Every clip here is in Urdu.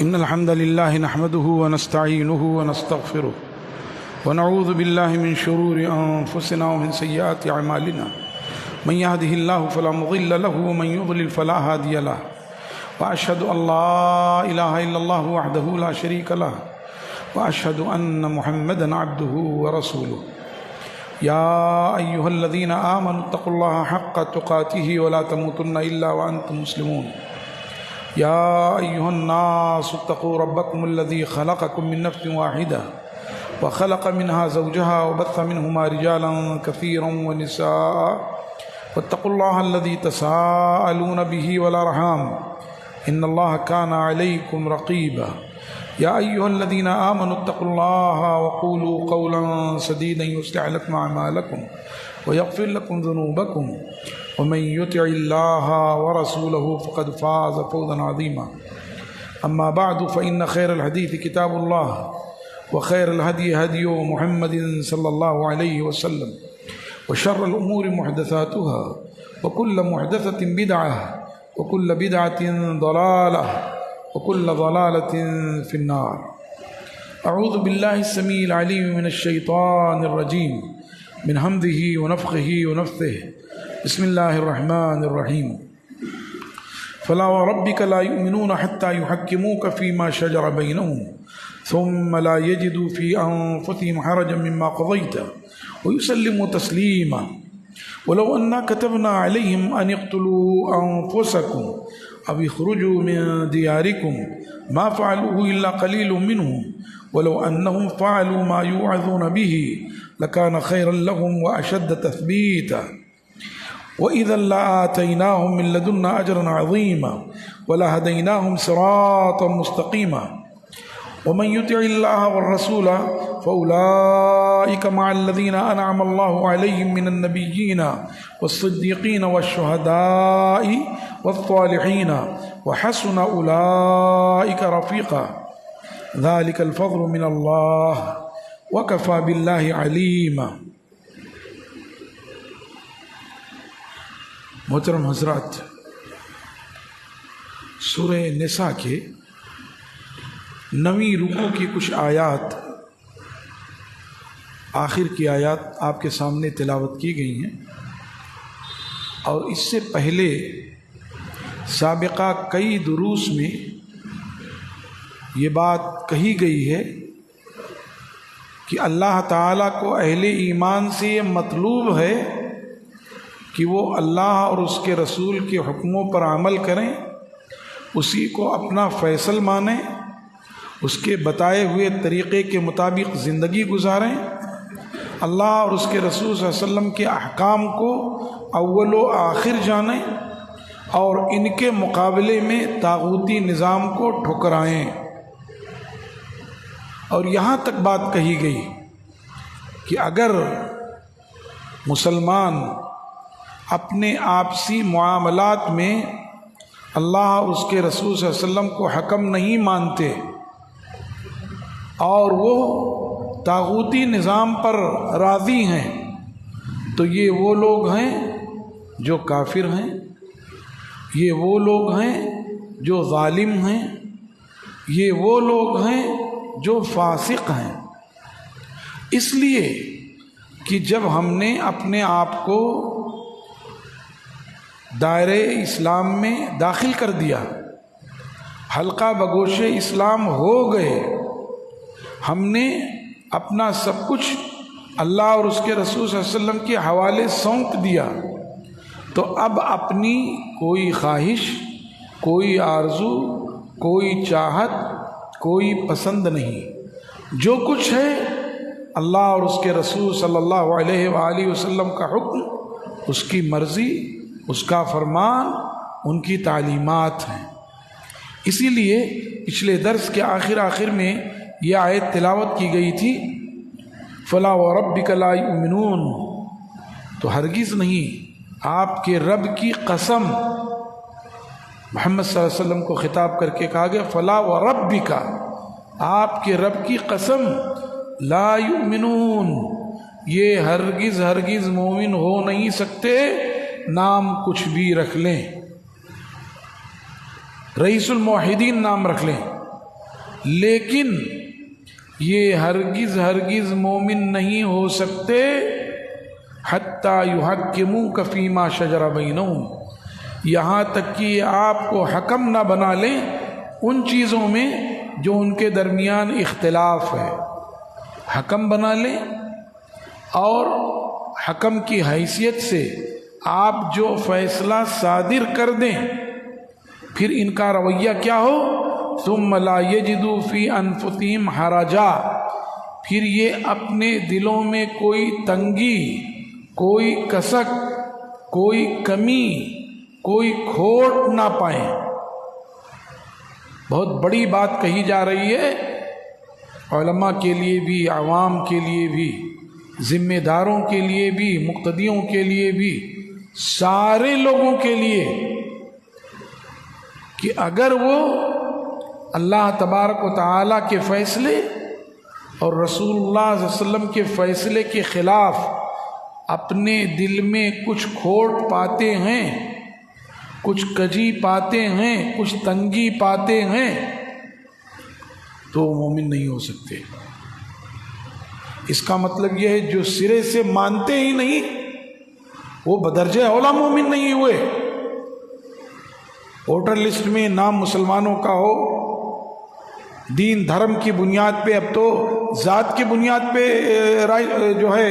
إن الحمد لله نحمده ونستعينه ونستغفره ونعوذ بالله من شرور أنفسنا ومن سيئات أعمالنا من يهده الله فلا مضل له ومن يضلل فلا هادي له وأشهد أن لا إله إلا الله وحده لا شريك له وأشهد أن محمدا عبده ورسوله يا أيها الذين آمنوا اتقوا الله حق تقاته ولا تموتن إلا وأنتم مسلمون يا أيها الناس اتقوا ربكم الذي خلقكم من نفس واحدة وخلق منها زوجها وبث منهما رجالا كثيرا ونساء واتقوا الله الذي تساءلون به والأرحام إن الله كان عليكم رقيبا يا أيها الذين آمنوا اتقوا الله وقولوا قولا سديدا يصلح لكم أعمالكم ويغفر لكم ذنوبكم ومن يطع الله ورسوله فقد فاز فوزا عظيما أما بعد فإن خير الحديث كتاب الله وخير الهدي هدي محمد صلى الله عليه وسلم وشر الأمور محدثاتها وكل محدثة بدعة وكل بدعة ضلالة وكل ضلالة في النار أعوذ بالله السميع العليم من الشيطان الرجيم من همزه ونفخه ونفثه بسم الله الرحمن الرحيم فلا وربك لا يؤمنون حتى يحكموك فيما شجر بينهم ثم لا يجدوا في أنفسهم حرجا مما قضيت ويسلموا تسليما ولو أننا كتبنا عليهم أن يقتلوا أنفسكم أو يخرجوا من دياركم ما فعلوه إلا قليل منهم ولو أنهم فعلوا ما يوعظون به لكان خيرا لهم وأشد تثبيتا وإذا لآتيناهم من لدنا أجرا عظيما ولهديناهم صراطا مستقيما ومن يطع الله والرسول فأولئك مع الذين أنعم الله عليهم من النبيين والصديقين والشهداء والصالحين وحسن أولئك رفيقا ذلك الفضل من الله وكفى بالله عليما. محترم حضرات، سورہ نساء کے 9ویں رکوع کی کچھ آیات، آخر کی آیات آپ کے سامنے تلاوت کی گئی ہیں، اور اس سے پہلے سابقہ کئی دروس میں یہ بات کہی گئی ہے کہ اللہ تعالیٰ کو اہل ایمان سے یہ مطلوب ہے کہ وہ اللہ اور اس کے رسول کے حکموں پر عمل کریں، اسی کو اپنا فیصل مانیں، اس کے بتائے ہوئے طریقے کے مطابق زندگی گزاریں، اللہ اور اس کے رسول صلی اللہ علیہ وسلم کے احکام کو اول و آخر جانیں اور ان کے مقابلے میں طاغوتی نظام کو ٹھکرائیں۔ اور یہاں تک بات کہی گئی کہ اگر مسلمان اپنے آپسی معاملات میں اللہ اور اس کے رسول صلی اللہ علیہ وسلم کو حکم نہیں مانتے اور وہ طاغوتی نظام پر راضی ہیں تو یہ وہ لوگ ہیں جو کافر ہیں، یہ وہ لوگ ہیں جو ظالم ہیں، یہ وہ لوگ ہیں جو فاسق ہیں۔ اس لیے کہ جب ہم نے اپنے آپ کو دائرہ اسلام میں داخل کر دیا، حلقہ بگوش اسلام ہو گئے، ہم نے اپنا سب کچھ اللہ اور اس کے رسول صلی اللہ علیہ وسلم کے حوالے سونپ دیا، تو اب اپنی کوئی خواہش، کوئی آرزو، کوئی چاہت، کوئی پسند نہیں، جو کچھ ہے اللہ اور اس کے رسول صلی اللہ علیہ وآلہ وسلم کا حکم، اس کی مرضی، اس کا فرمان، ان کی تعلیمات ہیں۔ اسی لیے پچھلے درس کے آخر میں یہ آیت تلاوت کی گئی تھی، فلا وربک لا یؤمنون، تو ہرگز نہیں، آپ کے رب کی قسم، محمد صلی اللہ علیہ وسلم کو خطاب کر کے کہا گیا فلا وربک، آپ کے رب کی قسم، لا یؤمنون، یہ ہرگز مومن ہو نہیں سکتے، نام کچھ بھی رکھ لیں، رئیس الموحدین نام رکھ لیں، لیکن یہ ہرگز مومن نہیں ہو سکتے حتیٰ یحکموک فیما شجر بینہم، یہاں تک کہ آپ کو حکم نہ بنا لیں ان چیزوں میں جو ان کے درمیان اختلاف ہے، حکم بنا لیں اور حکم کی حیثیت سے آپ جو فیصلہ صادر کر دیں، پھر ان کا رویہ کیا ہو، ثم لا یجدوا فی انفسہم حرجا، پھر یہ اپنے دلوں میں کوئی تنگی، کوئی کسک، کوئی کمی، کوئی کھوٹ نہ پائیں۔ بہت بڑی بات کہی جا رہی ہے، علماء کے لیے بھی، عوام کے لیے بھی، ذمہ داروں کے لیے بھی، مقتدیوں کے لیے بھی، سارے لوگوں کے لیے، کہ اگر وہ اللہ تبارک و تعالیٰ کے فیصلے اور رسول اللہ صلی اللہ علیہ وسلم کے فیصلے کے خلاف اپنے دل میں کچھ کھوٹ پاتے ہیں، کچھ کجی پاتے ہیں، کچھ تنگی پاتے ہیں، تو وہ مومن نہیں ہو سکتے۔ اس کا مطلب یہ ہے جو سرے سے مانتے ہی نہیں وہ بدرجہ اولا مومن نہیں ہوئے۔ ووٹر لسٹ میں نام مسلمانوں کا ہو، دین دھرم کی بنیاد پہ، اب تو ذات کی بنیاد پہ جو ہے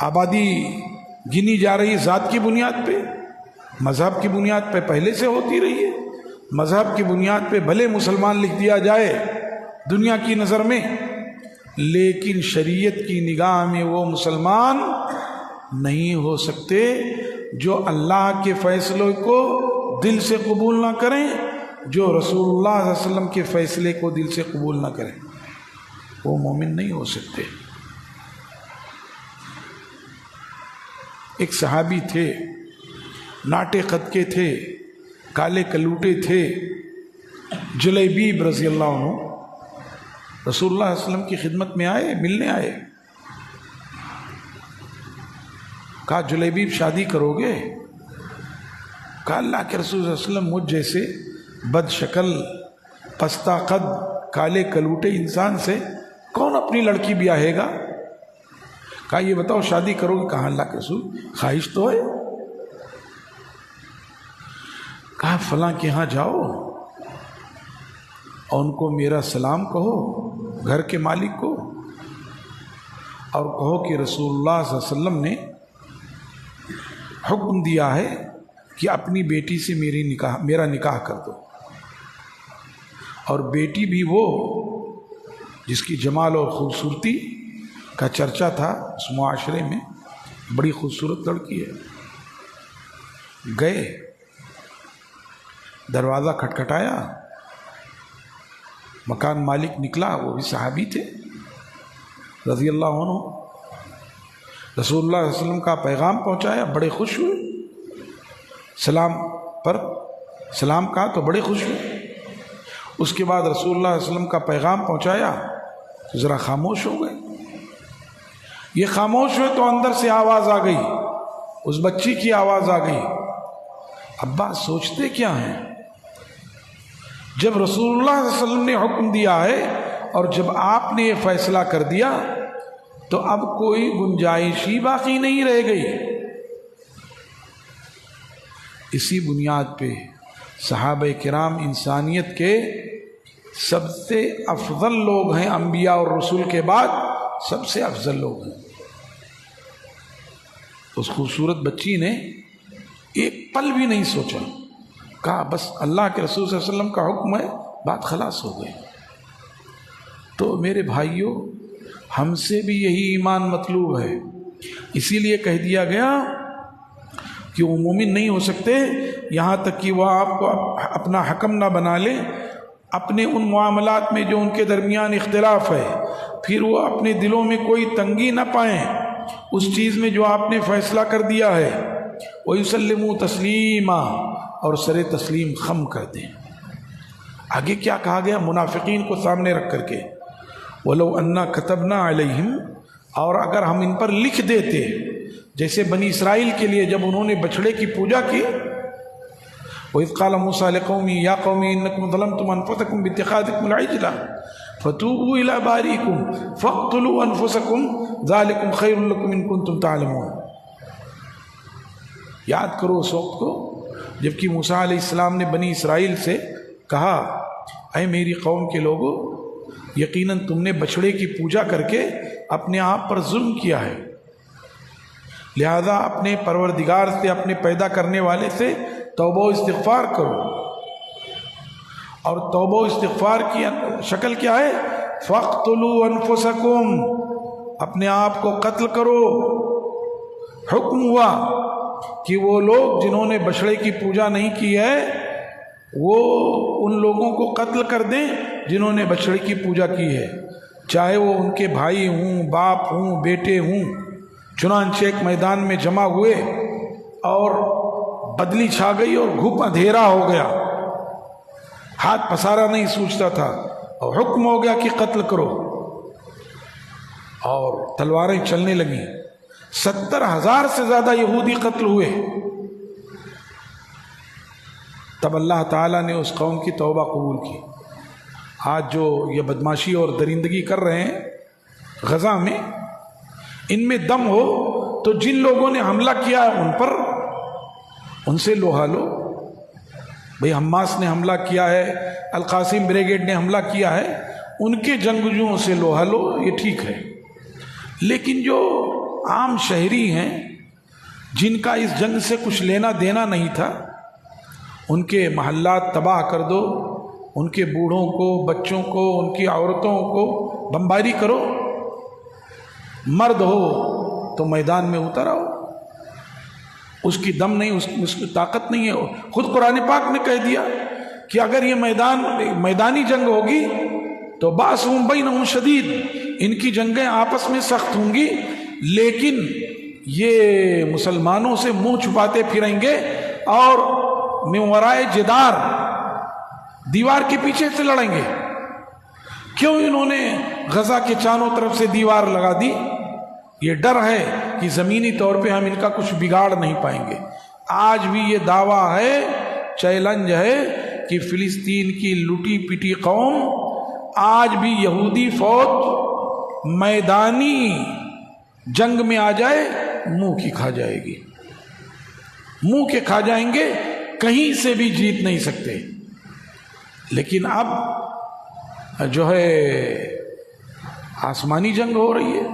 آبادی گنی جا رہی ذات کی بنیاد پہ، مذہب کی بنیاد پہ پہلے سے ہوتی رہی ہے۔ مذہب کی بنیاد پہ بھلے مسلمان لکھ دیا جائے دنیا کی نظر میں، لیکن شریعت کی نگاہ میں وہ مسلمان نہیں ہو سکتے جو اللہ کے فیصلوں کو دل سے قبول نہ کریں، جو رسول اللہ صلی اللہ علیہ وسلم کے فیصلے کو دل سے قبول نہ کریں، وہ مومن نہیں ہو سکتے۔ ایک صحابی تھے، ناٹے قد کے تھے، کالے کلوٹے تھے، جلیبیب رضی اللہ عنہ، رسول اللہ علیہ وسلم کی خدمت میں آئے، ملنے آئے، کہا جلیبیب شادی کرو گے؟ کہا اللہ کے رسول صلی اللہ علیہ وسلم مجھ جیسے بد شکل، پستہ قد، کالے کلوٹے انسان سے کون اپنی لڑکی بیاہے گا؟ کہا یہ بتاؤ شادی کرو گے؟ کہا اللہ کے رسول خواہش تو ہے۔ کہا فلاں کے ہاں جاؤ اور ان کو میرا سلام کہو، گھر کے مالک کو، اور کہو کہ رسول اللہ صلی اللہ علیہ وسلم نے حکم دیا ہے کہ اپنی بیٹی سے میرا نکاح کر دو، اور بیٹی بھی وہ جس کی جمال اور خوبصورتی کا چرچا تھا اس معاشرے میں، بڑی خوبصورت لڑکی ہے۔ گئے، دروازہ کھٹکھٹایا، مکان مالک نکلا، وہ بھی صحابی تھے رضی اللہ عنہ، رسول اللہ صلی اللہ علیہ وسلم کا پیغام پہنچایا، بڑے خوش ہوئے، سلام پر سلام کہا تو بڑے خوش ہوئے۔ اس کے بعد رسول اللہ علیہ وسلم کا پیغام پہنچایا تو ذرا خاموش ہو گئے۔ یہ خاموش ہوئے تو اندر سے آواز آ گئی، اس بچی کی آواز آ گئی، ابا سوچتے کیا ہیں؟ جب رسول اللہ صلی اللہ علیہ وسلم نے حکم دیا ہے اور جب آپ نے یہ فیصلہ کر دیا تو اب کوئی گنجائش ہی باقی نہیں رہ گئی۔ اسی بنیاد پہ صحابہ کرام انسانیت کے سب سے افضل لوگ ہیں، انبیاء اور رسول کے بعد سب سے افضل لوگ ہیں۔ اس خوبصورت بچی نے ایک پل بھی نہیں سوچا، کہا بس اللہ کے رسول صلی اللہ علیہ وسلم کا حکم ہے، بات خلاص ہو گئی۔ تو میرے بھائیوں، ہم سے بھی یہی ایمان مطلوب ہے، اسی لیے کہہ دیا گیا کہ وہ مومن نہیں ہو سکتے یہاں تک کہ وہ آپ کو اپنا حکم نہ بنا لے اپنے ان معاملات میں جو ان کے درمیان اختلاف ہے، پھر وہ اپنے دلوں میں کوئی تنگی نہ پائیں اس چیز میں جو آپ نے فیصلہ کر دیا ہے، وَيُسَلِّمُوا تَسْلِيمًا، اور سر تسلیم خم کر دیں۔ آگے کیا کہا گیا منافقین کو سامنے رکھ کر کے، وَلَوْ أَنَّا كَتَبْنَا عَلَيْهِمْ، اور اگر ہم ان پر لکھ دیتے، جیسے بنی اسرائیل کے لیے جب انہوں نے بچڑے کی پوجا کی وَإِذْ قَالَ مُوسَىٰ لِقَوْمِهِ يَا قَوْمِ إِنَّكُمْ ظَلَمْتُمْ أَنفُسَكُمْ بِاتِّخَاذِكُمُ الْعِجْلَ فَتُوبُوا إِلَىٰ بَارِئِكُمْ فَاقْتُلُوا أَنفُسَكُمْ ذَٰلِكُمْ خَيْرٌ لَكُمْ إِن كُنتُمْ تَعْلَمُونَ۔ یاد کرو اس وقت کو جبکہ موسیٰ علیہ السلام نے بنی اسرائیل سے کہا اے میری قوم کے لوگوں، یقیناً تم نے بچڑے کی پوجا کر کے اپنے آپ پر ظلم کیا ہے، لہذا اپنے پروردگار سے، اپنے پیدا کرنے والے سے توبہ و استغفار کرو۔ اور توبہ و استغفار کی شکل کیا ہے؟ فَاقْتُلُوا أَنفُسَكُمْ، اپنے آپ کو قتل کرو۔ حکم ہوا کہ وہ لوگ جنہوں نے بچڑے کی پوجا نہیں کی ہے وہ ان لوگوں کو قتل کر دیں جنہوں نے بچڑے کی پوجا کی ہے، چاہے وہ ان کے بھائی ہوں، باپ ہوں، بیٹے ہوں۔ چنانچہ ایک میدان میں جمع ہوئے اور بدلی چھا گئی اور گھپ اندھیرا ہو گیا، ہاتھ پسارا نہیں سوچتا تھا، اور حکم ہو گیا کہ قتل کرو، اور تلواریں چلنے لگیں۔ 70,000 سے زیادہ یہودی قتل ہوئے۔ تب اللہ تعالیٰ نے اس قوم کی توبہ قبول کی۔ آج جو یہ بدماشی اور درندگی کر رہے ہیں غزہ میں، ان میں دم ہو تو جن لوگوں نے حملہ کیا ہے ان پر، ان سے لوہا لو۔ بھئی حماس نے حملہ کیا ہے، القاسم بریگیڈ نے حملہ کیا ہے، ان کے جنگجوؤں سے لوہا لو، یہ ٹھیک ہے۔ لیکن جو عام شہری ہیں جن کا اس جنگ سے کچھ لینا دینا نہیں تھا، ان کے محلات تباہ کر دو، ان کے بوڑھوں کو، بچوں کو، ان کی عورتوں کو بمباری کرو۔ مرد ہو تو میدان میں اتر آؤ، اس کی دم نہیں، اس کی طاقت نہیں ہے۔ خود قرآن پاک نے کہہ دیا کہ اگر یہ میدانی جنگ ہوگی تو باسہم بینہم شدید، ان کی جنگیں آپس میں سخت ہوں گی، لیکن یہ مسلمانوں سے منہ چھپاتے پھریں گے اور من ورائے جدار، دیوار کے پیچھے سے لڑیں گے۔ کیوں انہوں نے غزہ کے چاروں طرف سے دیوار لگا دی؟ یہ ڈر ہے کہ زمینی طور پہ ہم ان کا کچھ بگاڑ نہیں پائیں گے۔ آج بھی یہ دعویٰ ہے، چیلنج ہے کہ فلسطین کی لٹی پٹی قوم آج بھی یہودی فوج میدانی جنگ میں آ جائے، منہ کی کھا جائے گی، منہ کے کھا جائیں گے، کہیں سے بھی جیت نہیں سکتے۔ لیکن اب جو ہے آسمانی جنگ ہو رہی ہے،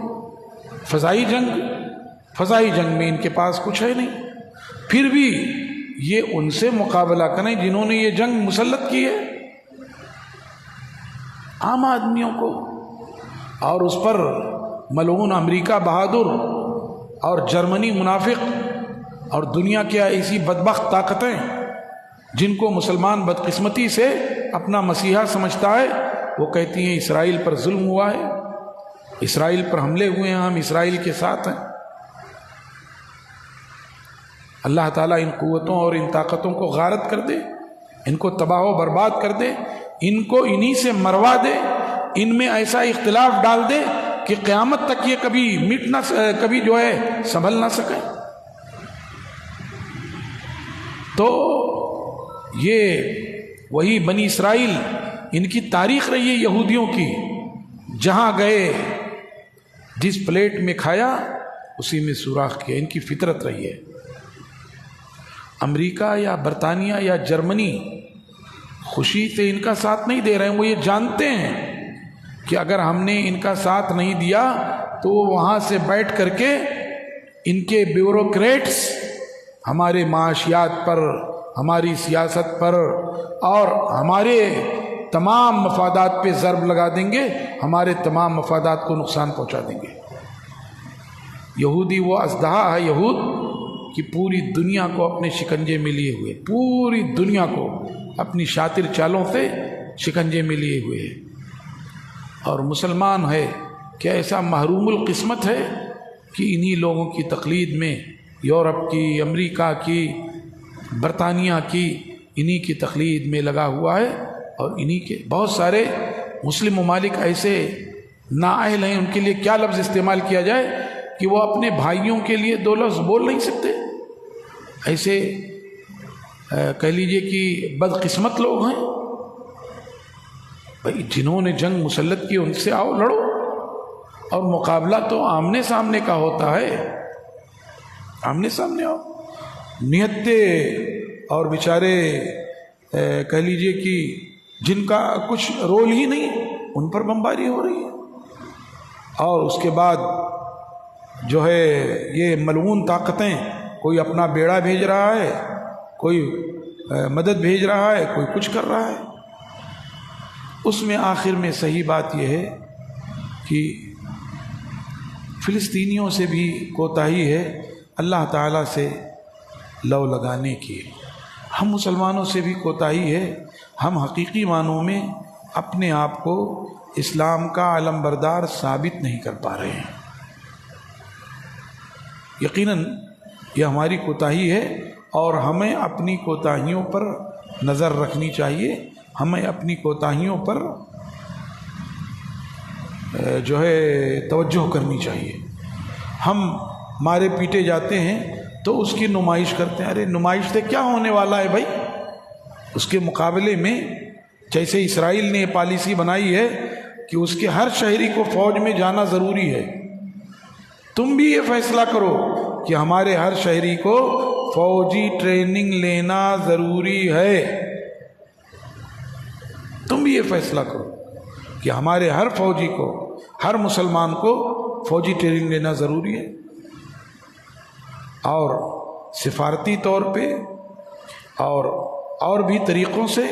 فضائی جنگ میں ان کے پاس کچھ ہے نہیں، پھر بھی یہ ان سے مقابلہ کریں جنہوں نے یہ جنگ مسلط کی ہے عام آدمیوں کو، اور اس پر ملعون امریکہ بہادر اور جرمنی منافق اور دنیا کے ایسی بدبخت طاقتیں جن کو مسلمان بدقسمتی سے اپنا مسیحا سمجھتا ہے، وہ کہتی ہیں اسرائیل پر ظلم ہوا ہے، اسرائیل پر حملے ہوئے ہیں، ہم اسرائیل کے ساتھ ہیں۔ اللہ تعالیٰ ان قوتوں اور ان طاقتوں کو غارت کر دے، ان کو تباہ و برباد کر دے، ان کو انہی سے مروا دے، ان میں ایسا اختلاف ڈال دے کہ قیامت تک یہ کبھی جو ہے سنبھل نہ سکے۔ تو یہ وہی بنی اسرائیل، ان کی تاریخ رہی ہے یہودیوں کی، جہاں گئے جس پلیٹ میں کھایا اسی میں سوراخ کیا، ان کی فطرت رہی ہے۔ امریکہ یا برطانیہ یا جرمنی خوشی سے ان کا ساتھ نہیں دے رہے ہیں، وہ یہ جانتے ہیں کہ اگر ہم نے ان کا ساتھ نہیں دیا تو وہ وہاں سے بیٹھ کر کے ان کے بیوروکریٹس ہمارے معاشیات پر، ہماری سیاست پر اور ہمارے تمام مفادات پہ ضرب لگا دیں گے، ہمارے تمام مفادات کو نقصان پہنچا دیں گے۔ یہودی وہ اژدہا ہے یہود کہ پوری دنیا کو اپنے شکنجے میں لیے ہوئے، پوری دنیا کو اپنی شاطر چالوں سے شکنجے میں لیے ہوئے ہے، اور مسلمان ہے کہ ایسا محروم القسمت ہے کہ انہی لوگوں کی تقلید میں، یورپ کی، امریکہ کی، برطانیہ کی، انہی کی تقلید میں لگا ہوا ہے، اور انہی کے بہت سارے مسلم ممالک ایسے نااہل ہیں، ان کے لیے کیا لفظ استعمال کیا جائے کہ وہ اپنے بھائیوں کے لیے 2 لفظ بول نہیں سکتے، ایسے کہہ لیجئے کہ بدقسمت لوگ ہیں بھائی، جنہوں نے جنگ مسلط کی ان سے آؤ لڑو، اور مقابلہ تو آمنے سامنے کا ہوتا ہے، آمنے سامنے آؤ۔ نیتیں اور بیچارے کہہ لیجئے کہ جن کا کچھ رول ہی نہیں، ان پر بمباری ہو رہی ہے، اور اس کے بعد جو ہے یہ ملعون طاقتیں، کوئی اپنا بیڑا بھیج رہا ہے، کوئی مدد بھیج رہا ہے، کوئی کچھ کر رہا ہے۔ اس میں آخر میں صحیح بات یہ ہے کہ فلسطینیوں سے بھی کوتاہی ہے اللہ تعالیٰ سے لو لگانے کی، ہم مسلمانوں سے بھی کوتاہی ہے، ہم حقیقی معنوں میں اپنے آپ کو اسلام کا علم بردار ثابت نہیں کر پا رہے ہیں۔ یقیناً یہ ہماری کوتاہی ہے، اور ہمیں اپنی کوتاہیوں پر نظر رکھنی چاہیے، ہمیں اپنی کوتاہیوں پر جو ہے توجہ کرنی چاہیے۔ ہم مارے پیٹے جاتے ہیں تو اس کی نمائش کرتے ہیں، ارے نمائش سے کیا ہونے والا ہے بھائی؟ اس کے مقابلے میں جیسے اسرائیل نے یہ پالیسی بنائی ہے کہ اس کے ہر شہری کو فوج میں جانا ضروری ہے، تم بھی یہ فیصلہ کرو کہ ہمارے ہر شہری کو فوجی ٹریننگ لینا ضروری ہے، تم بھی یہ فیصلہ کرو کہ ہمارے ہر فوجی کو، ہر مسلمان کو فوجی ٹریننگ لینا ضروری ہے، اور سفارتی طور پہ اور بھی طریقوں سے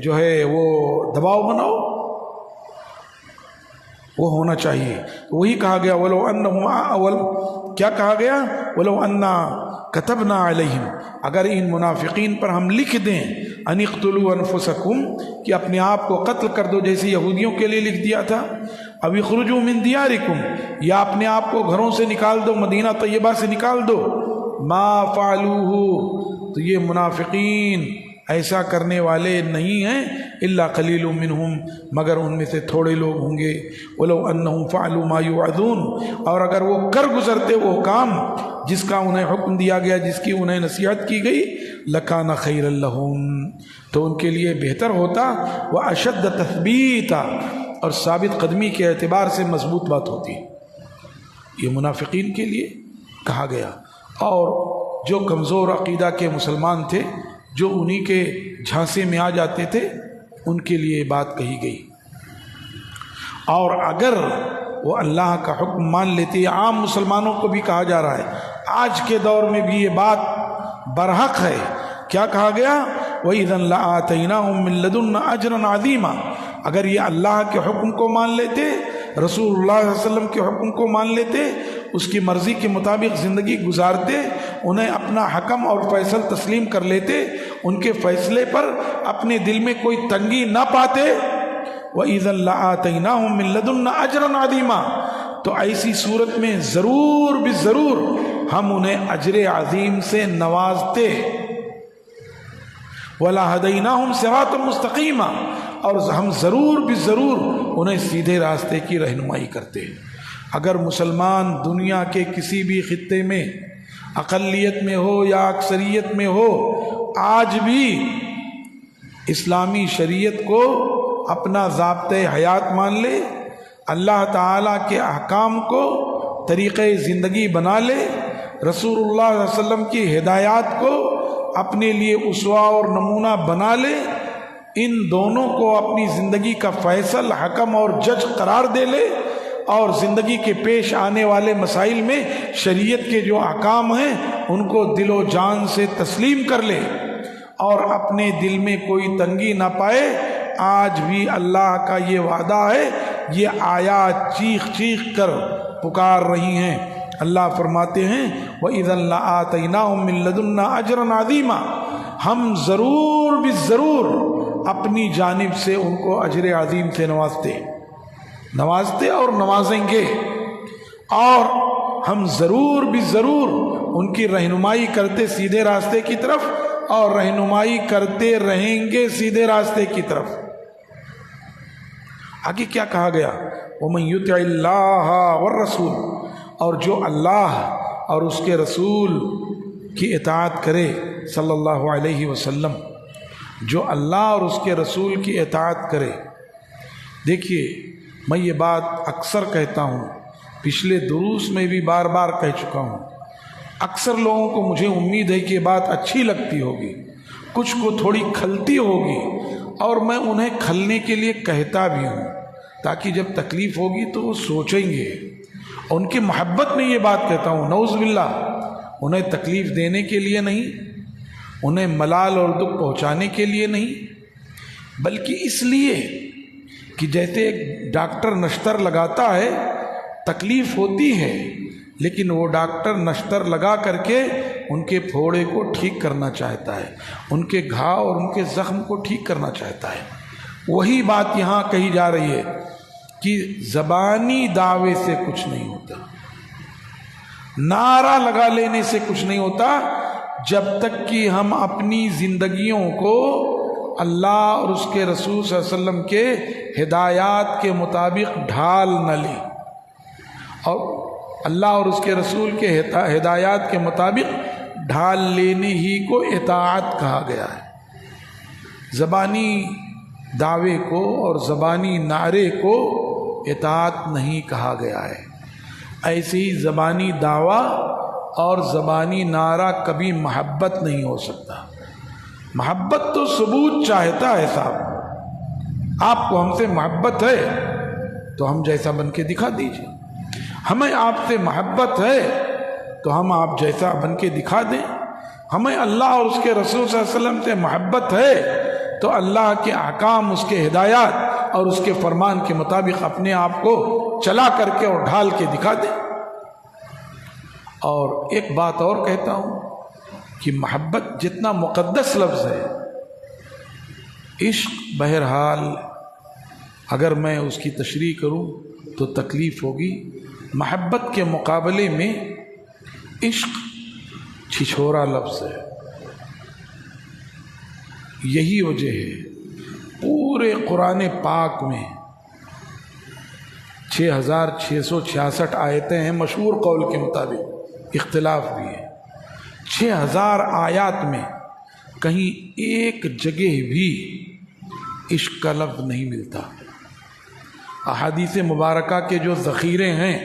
جو ہے وہ دباؤ بناؤ، وہ ہونا چاہیے۔ وہی کہا گیا وَلَوْ أَنَّهُمْ کیا کہا گیا؟ وَلَوْ أَنَّا كَتَبْنَا عَلَيْهِمْ اگر ان منافقین پر ہم لکھ دیں أَنِ اقْتُلُوا أَنفُسَكُمْ کہ اپنے آپ کو قتل کر دو، جیسے یہودیوں کے لیے لکھ دیا تھا، أَوْ اخْرُجُوا مِن دِيَارِكُمْ یا اپنے آپ کو گھروں سے نکال دو، مدینہ طیبہ سے نکال دو، مَا فَعَلُوهُ تو یہ منافقین ایسا کرنے والے نہیں ہیں، الا قلیل منہم مگر ان میں سے تھوڑے لوگ ہوں گے، ولو انہم فعلوا ما یوعظون اور اگر وہ کر گزرتے وہ کام جس کا انہیں حکم دیا گیا، جس کی انہیں نصیحت کی گئی، لکان خیرا لہم تو ان کے لیے بہتر ہوتا، واشد تثبیتا اور ثابت قدمی کے اعتبار سے مضبوط بات ہوتی۔ یہ منافقین کے لیے کہا گیا، اور جو کمزور عقیدہ کے مسلمان تھے، جو انہی کے جھانسے میں آ جاتے تھے، ان کے لیے یہ بات کہی گئی۔ اور اگر وہ اللہ کا حکم مان لیتے، عام مسلمانوں کو بھی کہا جا رہا ہے، آج کے دور میں بھی یہ بات برحق ہے۔ کیا کہا گیا؟ وَإِذًا لَآتَيْنَاهُم مِّن لَّدُنَّا أَجْرًا عَظِيمًا اگر یہ اللہ کے حکم کو مان لیتے، رسول اللہ صلی اللہ علیہ وسلم کے حکم کو مان لیتے، اس کی مرضی کے مطابق زندگی گزارتے، انہیں اپنا حکم اور فیصل تسلیم کر لیتے، ان کے فیصلے پر اپنے دل میں کوئی تنگی نہ پاتے، وَإِذًا لَآتَيْنَاهُم مِّن لَّدُنَّا أَجْرًا عَظِيمًا تو ایسی صورت میں ضرور بضرور ہم انہیں اجر عظیم سے نوازتے، وَلَهَدَيْنَاهُمْ صِرَاطًا مُسْتَقِيمًا اور ہم ضرور بضرور انہیں سیدھے راستے کی رہنمائی کرتے۔ اگر مسلمان دنیا کے کسی بھی خطے میں اقلیت میں ہو یا اکثریت میں ہو، آج بھی اسلامی شریعت کو اپنا ضابطۂ حیات مان لے، اللہ تعالیٰ کے احکام کو طریقۂ زندگی بنا لے، رسول اللہ صلی اللہ علیہ وسلم کی ہدایات کو اپنے لیے اسوہ اور نمونہ بنا لے، ان دونوں کو اپنی زندگی کا فیصل، حکم اور جج قرار دے لے، اور زندگی کے پیش آنے والے مسائل میں شریعت کے جو احکام ہیں ان کو دل و جان سے تسلیم کر لے، اور اپنے دل میں کوئی تنگی نہ پائے۔ آج بھی اللہ کا یہ وعدہ ہے، یہ آیات چیخ چیخ کر پکار رہی ہیں۔ اللہ فرماتے ہیں وَإِذًا لَآتَيْنَاهُم مِّن لَّدُنَّا أَجْرًا عَظِيمًا ہم ضرور بضرور اپنی جانب سے ان کو اجر عظیم سے نوازتے اور نوازیں گے، اور ہم ضرور بضرور ان کی رہنمائی کرتے سیدھے راستے کی طرف، اور رہنمائی کرتے رہیں گے سیدھے راستے کی طرف۔ آگے کیا کہا گیا؟ وَمَن يُطِعِ اللَّهَ وَالرَّسُولَ اور جو اللہ اور اس کے رسول کی اطاعت کرے صلی اللہ علیہ وسلم، جو اللہ اور اس کے رسول کی اطاعت کرے۔ دیکھیے میں یہ بات اکثر کہتا ہوں، پچھلے دروس میں بھی بار بار کہہ چکا ہوں، اکثر لوگوں کو مجھے امید ہے کہ یہ بات اچھی لگتی ہوگی، کچھ کو تھوڑی کھلتی ہوگی، اور میں انہیں کھلنے کے لیے کہتا بھی ہوں تاکہ جب تکلیف ہوگی تو وہ سوچیں گے۔ ان کی محبت میں یہ بات کہتا ہوں، نعوذ باللہ، انہیں تکلیف دینے کے لیے نہیں، انہیں ملال اور دکھ پہنچانے کے لیے نہیں، بلکہ اس لیے کہ جیسے ایک ڈاکٹر نشتر لگاتا ہے، تکلیف ہوتی ہے لیکن وہ ڈاکٹر نشتر لگا کر کے ان کے پھوڑے کو ٹھیک کرنا چاہتا ہے، ان کے گھاؤ اور ان کے زخم کو ٹھیک کرنا چاہتا ہے۔ وہی بات یہاں کہی جا رہی ہے کہ زبانی دعوے سے کچھ نہیں ہوتا، نعرہ لگا لینے سے کچھ نہیں ہوتا، جب تک کہ ہم اپنی زندگیوں کو اللہ اور اس کے رسول صلی اللہ علیہ وسلم کے ہدایات کے مطابق ڈھال نہ لیں۔ اور اللہ اور اس کے رسول کے ہدایات کے مطابق ڈھال لینے ہی کو اطاعت کہا گیا ہے۔ زبانی دعوے کو اور زبانی نعرے کو اطاعت نہیں کہا گیا ہے۔ ایسے ہی زبانی دعویٰ اور زبانی نعرہ کبھی محبت نہیں ہو سکتا۔ محبت تو ثبوت چاہتا ہے صاحب، آپ کو ہم سے محبت ہے تو ہم جیسا بن کے دکھا دیجیے، ہمیں آپ سے محبت ہے تو ہم آپ جیسا بن کے دکھا دیں، ہمیں اللہ اور اس کے رسول صلی اللہ علیہ وسلم سے محبت ہے تو اللہ کے احکام، اس کے ہدایات اور اس کے فرمان کے مطابق اپنے آپ کو چلا کر کے اور ڈھال کے دکھا دیں۔ اور ایک بات اور کہتا ہوں کہ محبت جتنا مقدس لفظ ہے، عشق بہرحال اگر میں اس کی تشریح کروں تو تکلیف ہوگی۔ محبت کے مقابلے میں عشق چھچھورا لفظ ہے۔ یہی وجہ ہے پورے قرآن پاک میں 6666 آیتیں ہیں، مشہور قول کے مطابق، اختلاف بھی ہے۔ 6000 آیات میں کہیں ایک جگہ بھی عشق کا لفظ نہیں ملتا۔ احادیث مبارکہ کے جو ذخیرے ہیں،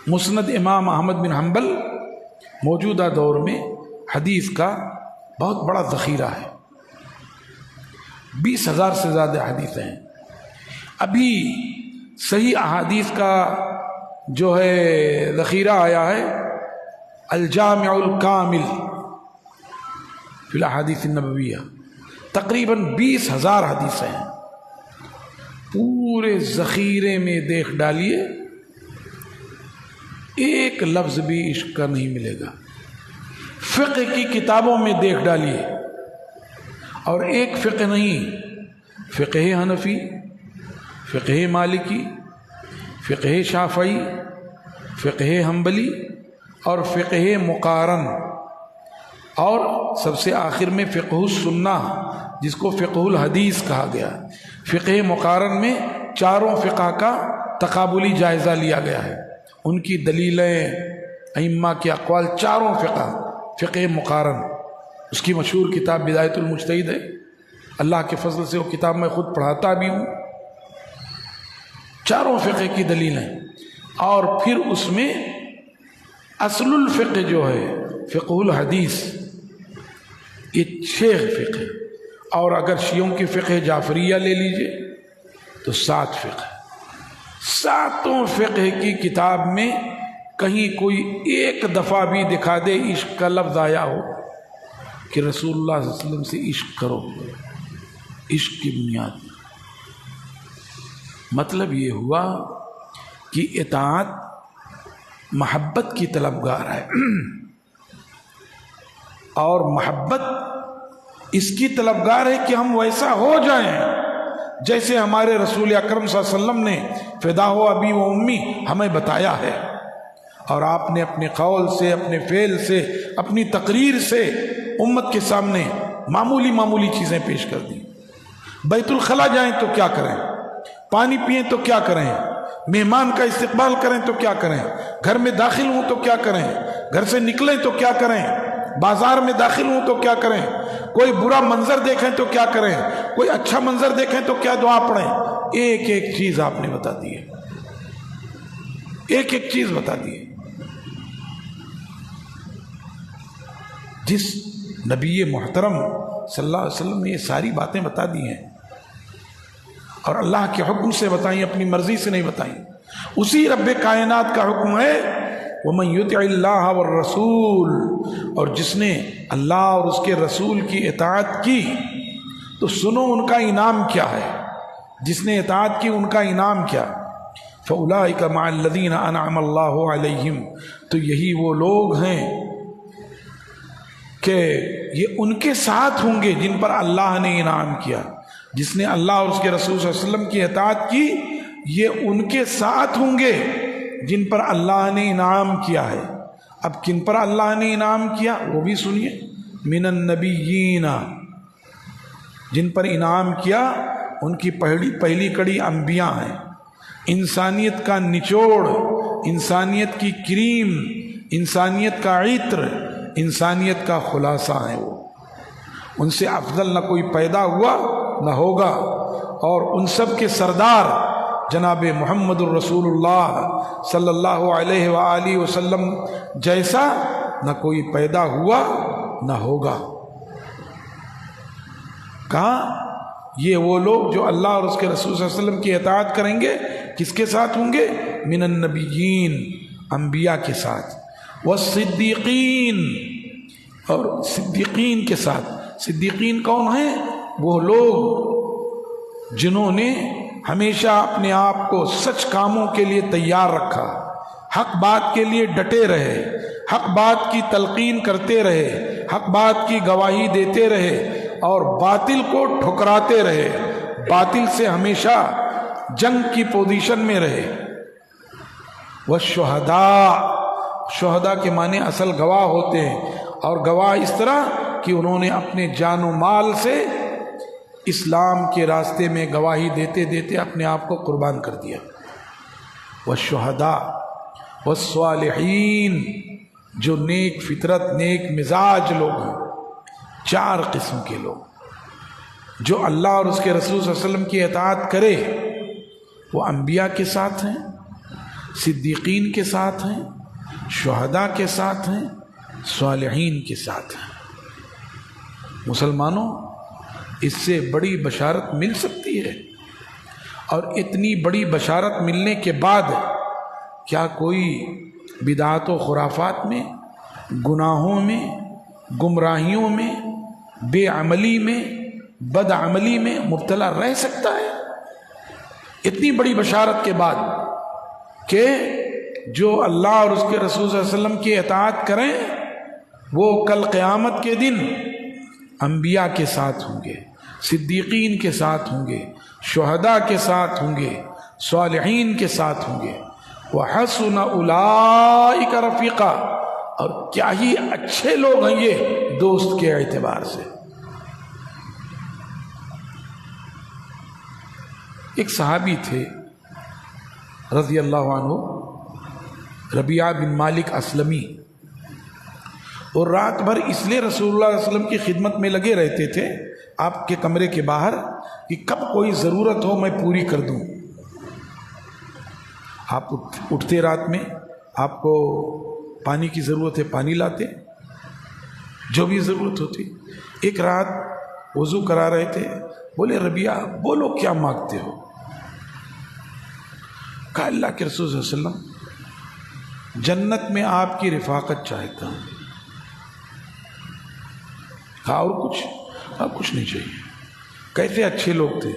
مسند امام احمد بن حنبل موجودہ دور میں حدیث کا بہت بڑا ذخیرہ ہے، 20,000 سے زیادہ حدیثیں ہیں۔ ابھی صحیح احادیث کا جو ہے ذخیرہ آیا ہے، الجامع الکامل فی الاحادیث النبویہ، تقریباً 20,000 حدیثیں ہیں۔ پورے ذخیرے میں دیکھ ڈالیے، ایک لفظ بھی عشق کا نہیں ملے گا۔ فقہ کی کتابوں میں دیکھ ڈالیے، اور ایک فقہ نہیں، فقہ حنفی، فقہ مالکی، فقہ شافعی، فقہ حنبلی اور فقہ مقارن، اور سب سے آخر میں فقہ السنہ جس کو فقہ الحدیث کہا گیا۔ فقہ مقارن میں چاروں فقہ کا تقابلی جائزہ لیا گیا ہے، ان کی دلیلیں، ائمہ کے اقوال، چاروں فقہ مقارن، اس کی مشہور کتاب بدایۃ المجتہد ہے۔ اللہ کے فضل سے وہ کتاب میں خود پڑھاتا بھی ہوں، چاروں فقہ کی دلیلیں، اور پھر اس میں اصل الفقہ جو ہے فقہ الحدیث، یہ 6 فقہ، اور اگر شیعوں کی فقہ جعفریہ لے لیجئے تو 7 فقہ۔ 7 فقہ کی کتاب میں کہیں کوئی ایک دفعہ بھی دکھا دے عشق کا لفظ آیا ہو کہ رسول اللہ صلی اللہ علیہ وسلم سے عشق کرو، عشق کی بنیاد۔ مطلب یہ ہوا کہ اطاعت محبت کی طلبگار ہے، اور محبت اس کی طلبگار ہے کہ ہم ویسا ہو جائیں جیسے ہمارے رسول اکرم صلی اللہ علیہ وسلم نے فدا ہو ابی و امی ہمیں بتایا ہے۔ اور آپ نے اپنے قول سے، اپنے فعل سے، اپنی تقریر سے امت کے سامنے معمولی چیزیں پیش کر دیں۔ بیت الخلا جائیں تو کیا کریں، پانی پئیں تو کیا کریں، مہمان کا استقبال کریں تو کیا کریں، گھر میں داخل ہوں تو کیا کریں، گھر سے نکلیں تو کیا کریں، بازار میں داخل ہوں تو کیا کریں، کوئی برا منظر دیکھیں تو کیا کریں، کوئی اچھا منظر دیکھیں تو کیا دعا پڑھیں، ایک ایک چیز آپ نے بتا دی ہے، ایک ایک چیز بتا دی ہے۔ جس نبی محترم صلی اللہ علیہ وسلم نے یہ ساری باتیں بتا دی ہیں اور اللہ کے حکم سے بتائیں، اپنی مرضی سے نہیں بتائیں، اسی رب کائنات کا حکم ہے وَمَن يُطِعِ اللَّهَ وَالرَّسُولَ، اور جس نے اللہ اور اس کے رسول کی اطاعت کی تو سنو ان کا انعام کیا ہے، جس نے اطاعت کی ان کا انعام کیا، فَأُولَٰئِكَ مَعَ الَّذِينَ أَنْعَمَ اللَّهُ عَلَيْهِمْ، تو یہی وہ لوگ ہیں کہ یہ ان کے ساتھ ہوں گے جن پر اللہ نے انعام کیا، جس نے اللہ اور اس کے رسول صلی اللہ علیہ وسلم کی اطاعت کی یہ ان کے ساتھ ہوں گے جن پر اللہ نے انعام کیا ہے۔ اب کن پر اللہ نے انعام کیا وہ بھی سنیے، من النبیین، جن پر انعام کیا ان کی پہلی کڑی انبیاء ہیں، انسانیت کا نچوڑ، انسانیت کی کریم، انسانیت کا عطر، انسانیت کا خلاصہ ہے، وہ ان سے افضل نہ کوئی پیدا ہوا نہ ہوگا، اور ان سب کے سردار جناب محمد الرسول اللہ صلی اللہ علیہ وآلہ وسلم جیسا نہ کوئی پیدا ہوا نہ ہوگا۔ کہا یہ وہ لوگ جو اللہ اور اس کے رسول صلی اللہ علیہ وسلم کی اطاعت کریں گے کس کے ساتھ ہوں گے؟ من النبیین، انبیاء کے ساتھ، والصدیقین، اور صدیقین کے ساتھ۔ صدیقین کون ہیں؟ وہ لوگ جنہوں نے ہمیشہ اپنے آپ کو سچ کاموں کے لیے تیار رکھا، حق بات کے لیے ڈٹے رہے، حق بات کی تلقین کرتے رہے، حق بات کی گواہی دیتے رہے اور باطل کو ٹھکراتے رہے، باطل سے ہمیشہ جنگ کی پوزیشن میں رہے۔ والشہداء، شہداء کے معنی اصل گواہ ہوتے ہیں، اور گواہ اس طرح کہ انہوں نے اپنے جان و مال سے اسلام کے راستے میں گواہی دیتے دیتے اپنے آپ کو قربان کر دیا۔ والشہداء والصالحین، جو نیک فطرت نیک مزاج لوگ ہیں، چار قسم کے لوگ جو اللہ اور اس کے رسول صلی اللہ علیہ وسلم کی اطاعت کرے وہ انبیاء کے ساتھ ہیں، صدیقین کے ساتھ ہیں، شہداء کے ساتھ ہیں، صالحین کے ساتھ ہیں۔ مسلمانوں، اس سے بڑی بشارت مل سکتی ہے؟ اور اتنی بڑی بشارت ملنے کے بعد کیا کوئی بدعات و خرافات میں، گناہوں میں، گمراہیوں میں، بے عملی میں، بد عملی میں مبتلا رہ سکتا ہے؟ اتنی بڑی بشارت کے بعد کہ جو اللہ اور اس کے رسول صلی اللہ علیہ وسلم کی اطاعت کریں وہ کل قیامت کے دن انبیاء کے ساتھ ہوں گے، صدیقین کے ساتھ ہوں گے، شہداء کے ساتھ ہوں گے، صالحین کے ساتھ ہوں گے۔ وَحَسُنَ أُولَٰئِكَ رَفِيقًا، اور کیا ہی اچھے لوگ ہیں یہ دوست کے اعتبار سے۔ ایک صحابی تھے رضی اللہ عنہ، ربیعہ بن مالک اسلمی، اور رات بھر اس لیے رسول اللہ علیہ وسلم کی خدمت میں لگے رہتے تھے آپ کے کمرے کے باہر کہ کب کوئی ضرورت ہو میں پوری کر دوں۔ آپ اٹھتے رات میں، آپ کو پانی کی ضرورت ہے پانی لاتے، جو بھی ضرورت ہوتی۔ ایک رات وضو کرا رہے تھے، بولے ربیعہ بولو کیا مانگتے ہو؟ کہا اللہ کے رسول صلی اللہ علیہ وسلم جنت میں آپ کی رفاقت چاہتا ہوں۔ کہا اور کچھ؟ کہا کچھ نہیں چاہیے۔ کیسے اچھے لوگ تھے،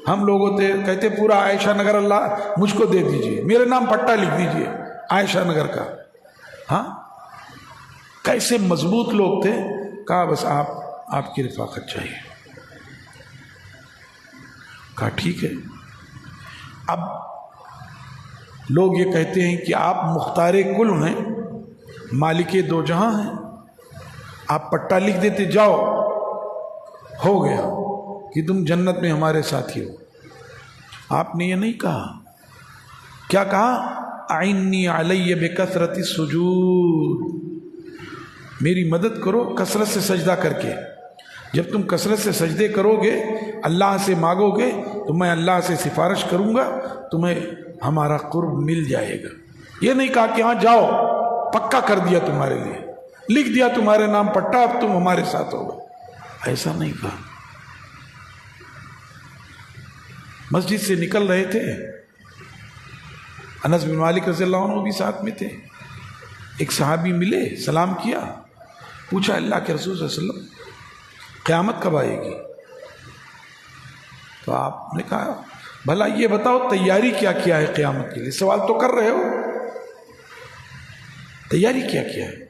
ہم لوگ ہوتے کہتے پورا عائشہ نگر اللہ مجھ کو دے دیجئے، میرے نام پٹا لکھ دیجئے عائشہ نگر کا۔ ہاں کیسے مضبوط لوگ تھے۔ کہا بس آپ کی رفاقت چاہیے۔ کہا ٹھیک ہے۔ اب لوگ یہ کہتے ہیں کہ آپ مختار کل ہیں، مالک دو جہاں ہیں، آپ پٹا لکھ دیتے جاؤ، ہو گیا کہ تم جنت میں ہمارے ساتھی ہو۔ آپ نے یہ نہیں کہا، کیا کہا؟ اعنی علی بکثرت السجود، میری مدد کرو کثرت سے سجدہ کر کے. جب تم کثرت سے سجدے کرو گے، اللہ سے مانگو گے، تو میں اللہ سے سفارش کروں گا، تمہیں ہمارا قرب مل جائے گا. یہ نہیں کہا کہ ہاں جاؤ پکا کر دیا تمہارے لیے، لکھ دیا تمہارے نام پٹا، اب تم ہمارے ساتھ ہوگا، ایسا نہیں کہا. مسجد سے نکل رہے تھے، انس بن مالک رضی اللہ عنہ بھی ساتھ میں تھے. ایک صحابی ملے، سلام کیا، پوچھا اللہ کے رسول صلی اللہ علیہ وسلم قیامت کب آئے گی؟ تو آپ نے کہا بھلا یہ بتاؤ تیاری کیا کیا ہے قیامت کے لیے؟ سوال تو کر رہے ہو، تیاری کیا کیا ہے؟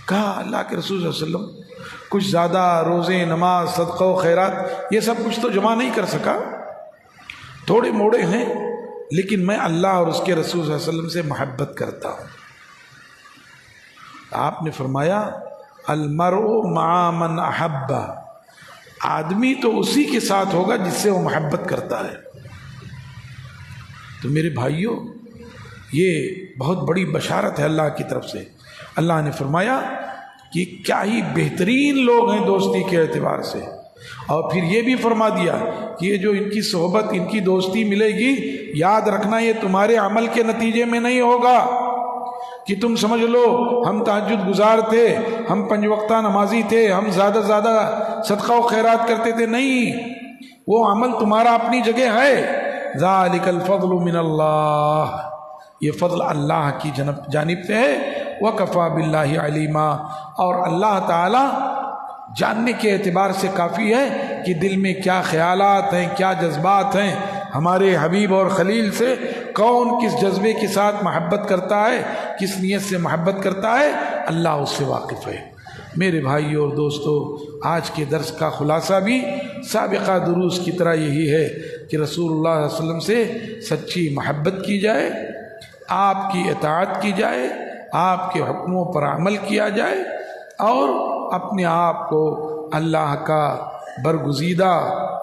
کہا اللہ کے رسول صلی اللہ علیہ وسلم کچھ زیادہ روزے، نماز، صدقہ و خیرات یہ سب کچھ تو جمع نہیں کر سکا، تھوڑے موڑے ہیں، لیکن میں اللہ اور اس کے رسول صلی اللہ علیہ وسلم سے محبت کرتا ہوں. آپ نے فرمایا المرء مع من احب، آدمی تو اسی کے ساتھ ہوگا جس سے وہ محبت کرتا ہے. تو میرے بھائیوں، یہ بہت بڑی بشارت ہے اللہ کی طرف سے. اللہ نے فرمایا کہ کیا ہی بہترین لوگ ہیں دوستی کے اعتبار سے، اور پھر یہ بھی فرما دیا کہ یہ جو ان کی صحبت، ان کی دوستی ملے گی، یاد رکھنا یہ تمہارے عمل کے نتیجے میں نہیں ہوگا کہ تم سمجھ لو ہم تہجد گزار تھے، ہم 5 وقتہ نمازی تھے، ہم زیادہ زیادہ صدقہ و خیرات کرتے تھے. نہیں، وہ عمل تمہارا اپنی جگہ ہے. ذالک الفضل من اللہ، یہ فضل اللہ کی جانب سے ہے. وکفیٰ باللہ علیما، اور اللہ تعالی جاننے کے اعتبار سے کافی ہے کہ دل میں کیا خیالات ہیں، کیا جذبات ہیں. ہمارے حبیب اور خلیل سے کون کس جذبے کے ساتھ محبت کرتا ہے، کس نیت سے محبت کرتا ہے، اللہ اس سے واقف ہے. میرے بھائی اور دوستو، آج کے درس کا خلاصہ بھی سابقہ دروس کی طرح یہی ہے کہ رسول اللہ صلی اللہ علیہ وسلم سے سچی محبت کی جائے، آپ کی اطاعت کی جائے، آپ کے حکموں پر عمل کیا جائے، اور اپنے آپ کو اللہ کا برگزیدہ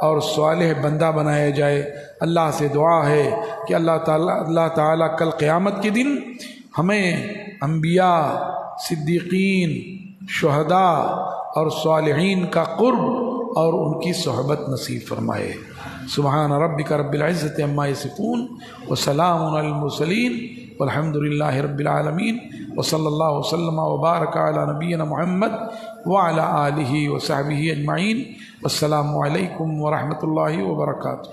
اور صالح بندہ بنایا جائے. اللہ سے دعا ہے کہ اللہ تعالیٰ کل قیامت کے دن ہمیں انبیاء، صدیقین، شہداء اور صالحین کا قرب اور ان کی صحبت نصیب فرمائے. سبحان ربک رب العزت عما یصفون وسلام علی المرسلین والحمد للہ رب العالمین وصلی اللہ وسلم وبارک علی نبینا محمد وعلی آلہ وصحبہ اجمعین. السلام علیکم ورحمۃ اللہ وبرکاتہ.